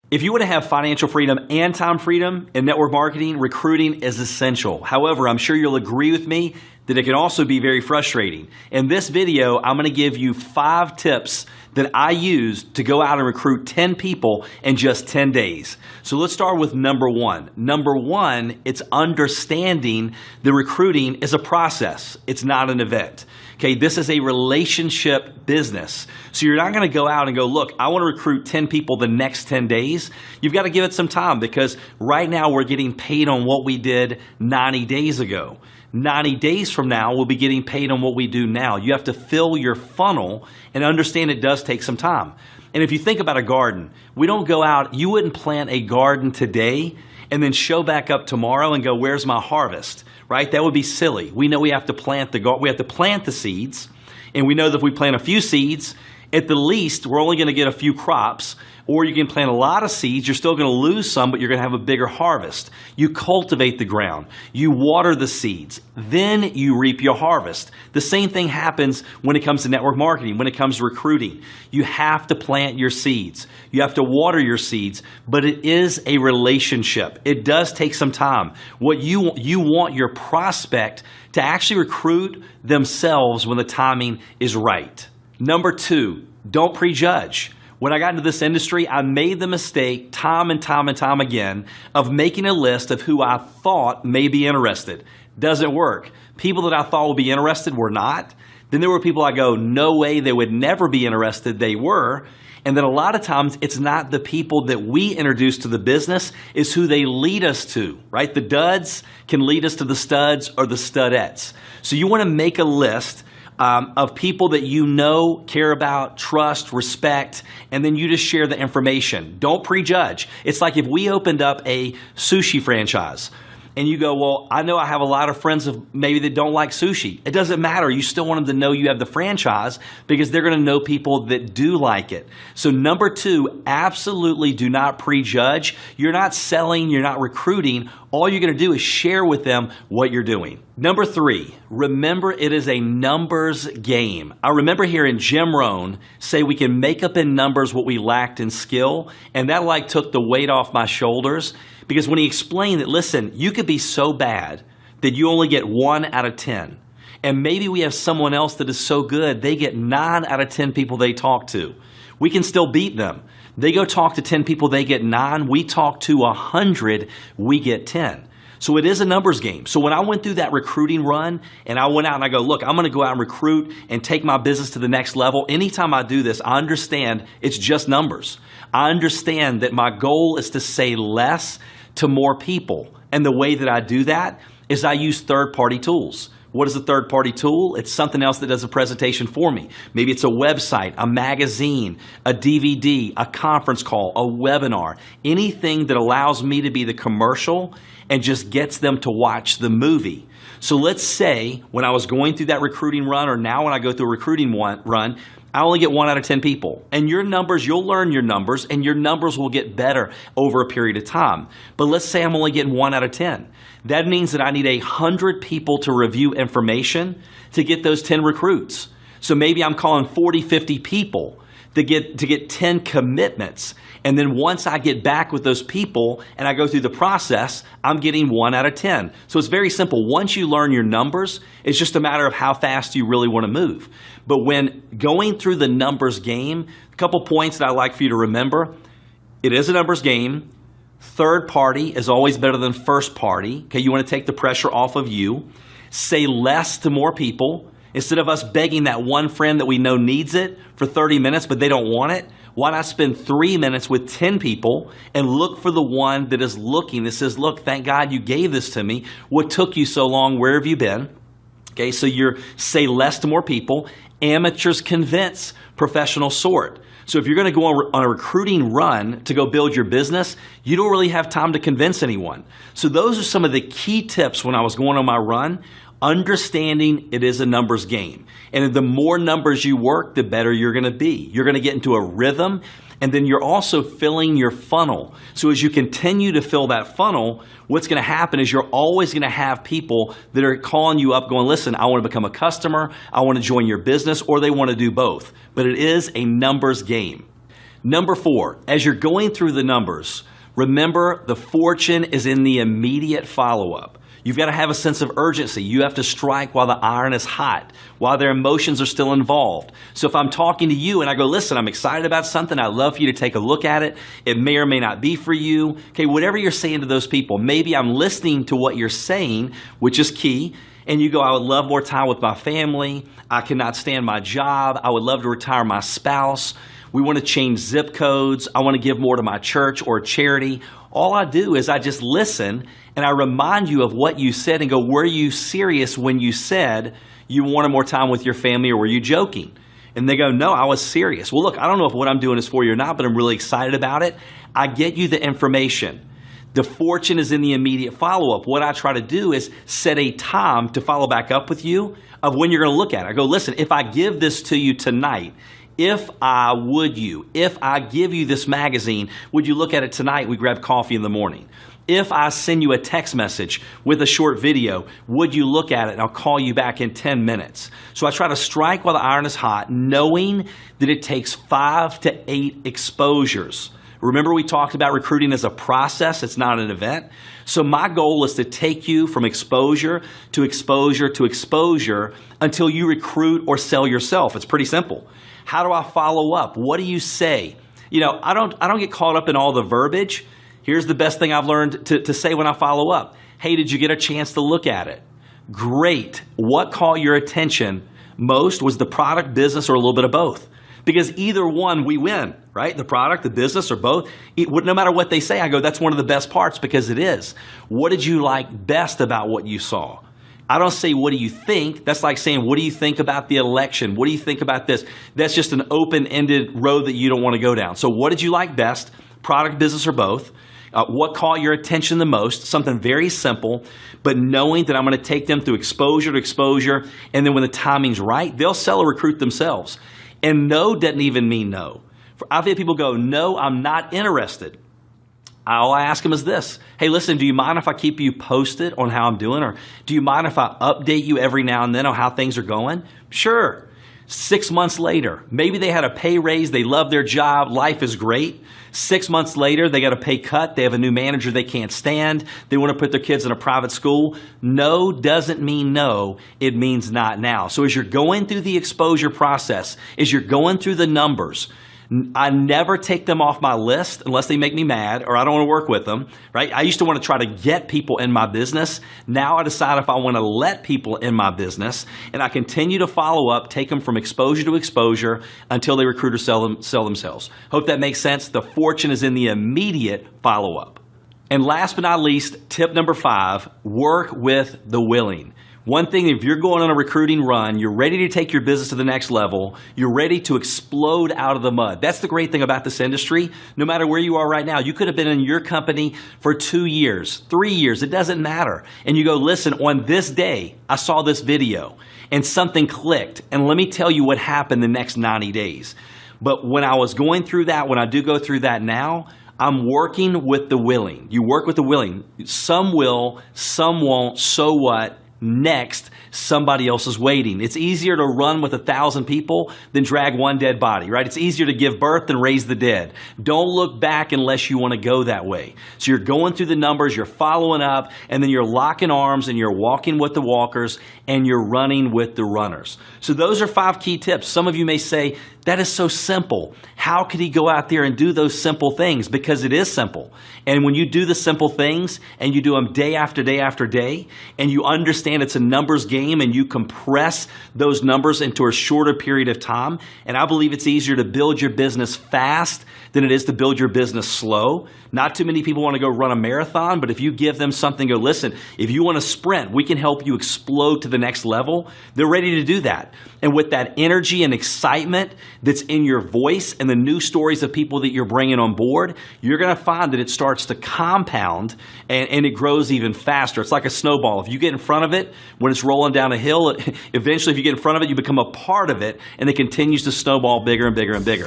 If you want to have financial freedom and time freedom in network marketing, recruiting is essential. However, I'm sure you'll agree with me that it can also be very frustrating. In this video, I'm going to give you 5 tips that I used to go out and recruit 10 people in just 10 days. So let's start with number 1. Number 1, it's understanding that recruiting is a process. It's not an event. Okay, this is a relationship business. So you're not going to go out and go, look, I want to recruit 10 people the next 10 days. You've got to give it some time because right now we're getting paid on what we did 90 days ago. 90 days from now, we'll be getting paid on what we do now. You have to fill your funnel and understand it does take some time. And if you think about a garden, we don't go out, you wouldn't plant a garden today and then show back up tomorrow and go, where's my harvest? Right? That would be silly. We know we have to plant the seeds, and we know that if we plant a few seeds, at the least, we're only going to get a few crops, or you can plant a lot of seeds, you're still going to lose some, but you're going to have a bigger harvest. You cultivate the ground, you water the seeds, then you reap your harvest. The same thing happens when it comes to network marketing, when it comes to recruiting. You have to plant your seeds. You have to water your seeds, but it is a relationship. It does take some time. What you want your prospect to actually recruit themselves when the timing is right. Number 2, don't prejudge. When I got into this industry, I made the mistake time and time again of making a list of who I thought may be interested. Doesn't work. People that I thought would be interested were not. Then there were people I go, no way, they would never be interested. They were. And then a lot of times it's not the people that we introduce to the business, it's who they lead us to, right? The duds can lead us to the studs or the studettes. So you want to make a list of people that you know, care about, trust, respect, and then you just share the information. Don't prejudge. It's like if we opened up a sushi franchise and you go, well, I know I have a lot of friends of maybe that don't like sushi. It doesn't matter. You still want them to know you have the franchise because they're going to know people that do like it. So number 2, absolutely do not prejudge. You're not selling, you're not recruiting. All you're going to do is share with them what you're doing. Number 3, remember it is a numbers game. I remember hearing Jim Rohn say we can make up in numbers what we lacked in skill, and that took the weight off my shoulders because when he explained that, listen, you could be so bad that you only get 1 out of 10. And maybe we have someone else that is so good, they get 9 out of 10 people they talk to. We can still beat them. They go talk to 10 people, they get 9. We talk to 100, we get 10. So it is a numbers game. So when I went through that recruiting run and I went out and I go, look, I'm going to go out and recruit and take my business to the next level. Anytime I do this, I understand it's just numbers. I understand that my goal is to say less to more people. And the way that I do that is I use third-party tools. What is a third-party tool? It's something else that does a presentation for me. Maybe it's a website, a magazine, a DVD, a conference call, a webinar, anything that allows me to be the commercial and just gets them to watch the movie. So let's say when I was going through that recruiting run, or now when I go through a recruiting run, I only get 1 out of 10 people. And your numbers, you'll learn your numbers, and your numbers will get better over a period of time. But let's say I'm only getting 1 out of 10. That means that I need 100 people to review information to get those 10 recruits. So maybe I'm calling 40, 50 people to get 10 commitments. And then once I get back with those people and I go through the process, I'm getting 1 out of 10. So it's very simple. Once you learn your numbers, it's just a matter of how fast you really want to move. But when going through the numbers game, a couple points that I like for you to remember. It is a numbers game. Third party is always better than first party. Okay, you want to take the pressure off of you. Say less to more people. Instead of us begging that one friend that we know needs it for 30 minutes, but they don't want it, why not spend 3 minutes with 10 people and look for the one that is looking, that says, look, thank God you gave this to me. What took you so long? Where have you been? Okay, so you're say less to more people. Amateurs convince, professional sort. So if you're going to go on a recruiting run to go build your business, you don't really have time to convince anyone. So those are some of the key tips when I was going on my run. Understanding it is a numbers game. And the more numbers you work, the better you're going to be. You're going to get into a rhythm, and then you're also filling your funnel. So as you continue to fill that funnel, what's going to happen is you're always going to have people that are calling you up going, listen, I want to become a customer, I want to join your business, or they want to do both. But it is a numbers game. Number 4, as you're going through the numbers, remember the fortune is in the immediate follow-up. You've got to have a sense of urgency. You have to strike while the iron is hot, while their emotions are still involved. So if I'm talking to you and I go, listen, I'm excited about something, I'd love for you to take a look at it. It may or may not be for you. Okay, whatever you're saying to those people, maybe I'm listening to what you're saying, which is key. And you go, I would love more time with my family. I cannot stand my job. I would love to retire my spouse. We want to change zip codes. I want to give more to my church or charity. All I do is I just listen and I remind you of what you said and go, were you serious when you said you wanted more time with your family, or were you joking? And they go, no, I was serious. Well, look, I don't know if what I'm doing is for you or not, but I'm really excited about it. I get you the information. The fortune is in the immediate follow-up. What I try to do is set a time to follow back up with you of when you're going to look at it. I go, listen, if I give this to you tonight, if I give you this magazine, would you look at it tonight? We grab coffee in the morning. If I send you a text message with a short video, would you look at it? And I'll call you back in 10 minutes. So I try to strike while the iron is hot, knowing that it takes 5 to 8 exposures. Remember, we talked about recruiting as a process. It's not an event. So my goal is to take you from exposure to exposure to exposure until you recruit or sell yourself. It's pretty simple. How do I follow up? What do you say? You know, I don't get caught up in all the verbiage. Here's the best thing I've learned to say when I follow up. Hey, did you get a chance to look at it? Great. What caught your attention most? Was the product, business, or a little bit of both? Because either one, we win, right? The product, the business, or both. No matter what they say, I go, that's one of the best parts, because it is. What did you like best about what you saw? I don't say, what do you think? That's like saying, what do you think about the election? What do you think about this? That's just an open-ended road that you don't want to go down. So what did you like best? Product, business, or both? What caught your attention the most? Something very simple, but knowing that I'm going to take them through exposure to exposure, and then when the timing's right, they'll sell or recruit themselves. And no doesn't even mean no. I've had people go, no, I'm not interested. All I ask them is this. Hey, listen, do you mind if I keep you posted on how I'm doing? Or do you mind if I update you every now and then on how things are going? Sure. 6 months later, maybe they had a pay raise. They love their job. Life is great. 6 months later, they got a pay cut. They have a new manager they can't stand. They want to put their kids in a private school. No doesn't mean no. It means not now. So as you're going through the exposure process, as you're going through the numbers, I never take them off my list unless they make me mad or I don't want to work with them, right? I used to want to try to get people in my business. Now I decide if I want to let people in my business, and I continue to follow up, take them from exposure to exposure until they recruit or sell themselves. Hope that makes sense. The fortune is in the immediate follow-up. And last but not least, tip number 5, work with the willing. One thing, if you're going on a recruiting run, you're ready to take your business to the next level, you're ready to explode out of the mud. That's the great thing about this industry. No matter where you are right now, you could have been in your company for 2 years, 3 years, it doesn't matter. And you go, listen, on this day, I saw this video and something clicked. And let me tell you what happened the next 90 days. But when I was going through that, when I do go through that now, I'm working with the willing. You work with the willing. Some will, some won't, so what? Next, somebody else is waiting. It's easier to run with 1,000 people than drag one dead body, right? It's easier to give birth than raise the dead. Don't look back unless you want to go that way. So you're going through the numbers, you're following up, and then you're locking arms and you're walking with the walkers and you're running with the runners. So those are 5 key tips. Some of you may say, that is so simple. How could he go out there and do those simple things? Because it is simple. And when you do the simple things and you do them day after day after day, and you understand it's a numbers game and you compress those numbers into a shorter period of time, and I believe it's easier to build your business fast than it is to build your business slow. Not too many people want to go run a marathon, but if you give them something, go, listen, if you want to sprint, we can help you explode to the next level. They're ready to do that. And with that energy and excitement that's in your voice and the new stories of people that you're bringing on board, you're going to find that it starts to compound and it grows even faster. It's like a snowball. If you get in front of it, when it's rolling down a hill, eventually if you get in front of it, you become a part of it, and it continues to snowball bigger and bigger and bigger.